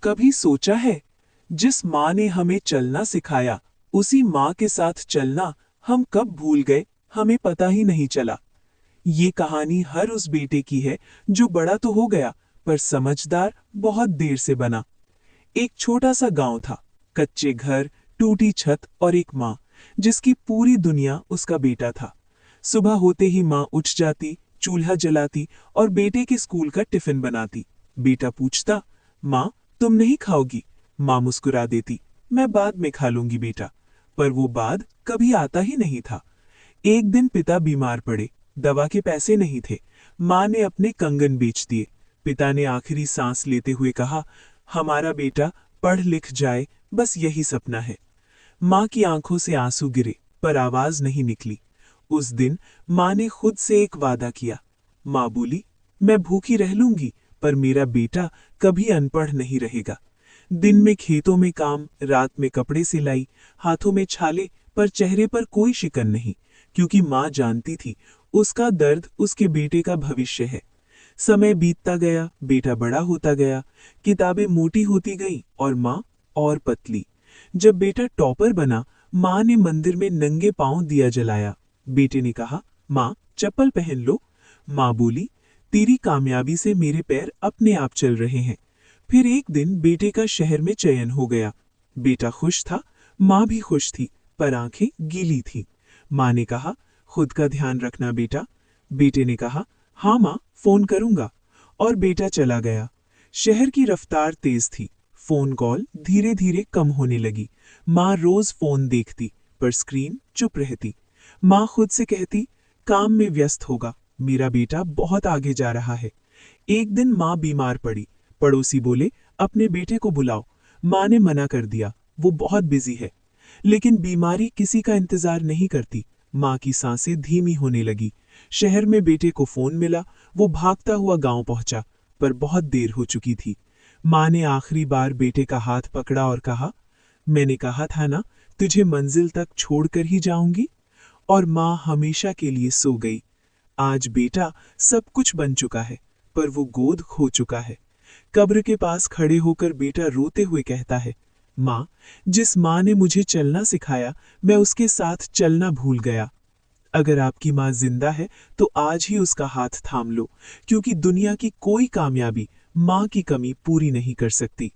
कभी सोचा है, जिस माँ ने हमें चलना सिखाया, उसी माँ के साथ चलना हम कब भूल गए, हमें पता ही नहीं चला। ये कहानी हर उस बेटे की है जो बड़ा तो हो गया, पर समझदार बहुत देर से बना। एक छोटा सा गांव था, कच्चे घर, टूटी छत और एक माँ, जिसकी पूरी दुनिया उसका बेटा था। सुबह होते ही माँ उठ जाती, चूल्हा जलाती और बेटे के स्कूल का टिफिन बनाती। बेटा पूछता, माँ तुम नहीं खाओगी? माँ मुस्कुरा देती, मैं बाद में खा लूंगी बेटा। पर वो बाद कभी आता ही नहीं था। एक दिन पिता बीमार पड़े, दवा के पैसे नहीं थे। माँ ने अपने कंगन बेच दिए। पिता ने आखिरी सांस लेते हुए कहा, हमारा बेटा पढ़ लिख जाए, बस यही सपना है। माँ की आंखों से आंसू गिरे, पर आवाज नहीं निकली। उस दिन माँ ने खुद से एक वादा किया। माँ बोली, मैं भूखी रह लूंगी, पर मेरा बेटा कभी अनपढ़ नहीं रहेगा। दिन में खेतों में काम, रात में कपड़े सिलाई, हाथों में छाले, पर चेहरे पर कोई शिकन नहीं, क्योंकि माँ जानती थी उसका दर्द उसके बेटे का भविष्य है। समय बीतता गया, बेटा बड़ा होता गया, किताबें मोटी होती गईं और माँ और पतली। जब बेटा टॉपर बना, माँ ने मंदिर में नंगे पांव दिया जलाया। बेटे ने कहा, माँ चप्पल पहन लो। माँ बोली, तेरी कामयाबी से मेरे पैर अपने आप चल रहे हैं। फिर एक दिन बेटे का शहर में चयन हो गया। बेटा खुश था, माँ भी खुश थी, पर आंखें गीली थीं। माँ ने कहा, खुद का ध्यान रखना बेटा। बेटे ने कहा, हाँ माँ, फोन करूंगा। और बेटा चला गया। शहर की रफ्तार तेज थी, फोन कॉल धीरे धीरे कम होने लगी। माँ रोज फोन देखती, पर स्क्रीन चुप रहती। माँ खुद से कहती, काम में व्यस्त होगा, मेरा बेटा बहुत आगे जा रहा है। एक दिन माँ बीमार पड़ी। पड़ोसी बोले, अपने बेटे को बुलाओ। माँ ने मना कर दिया, वो बहुत बिजी है। लेकिन बीमारी किसी का इंतजार नहीं करती। माँ की सांसें धीमी होने लगी। शहर में बेटे को फोन मिला, वो भागता हुआ गांव पहुंचा, पर बहुत देर हो चुकी थी। माँ ने आखिरी बार बेटे का हाथ पकड़ा और कहा, मैंने कहा था ना, तुझे मंजिल तक छोड़कर ही जाऊंगी। और माँ हमेशा के लिए सो गई। आज बेटा सब कुछ बन चुका है, पर वो गोद खो चुका है। कब्र के पास खड़े होकर बेटा रोते हुए कहता है, माँ, जिस माँ ने मुझे चलना सिखाया, मैं उसके साथ चलना भूल गया। अगर आपकी माँ जिंदा है, तो आज ही उसका हाथ थाम लो, क्योंकि दुनिया की कोई कामयाबी माँ की कमी पूरी नहीं कर सकती।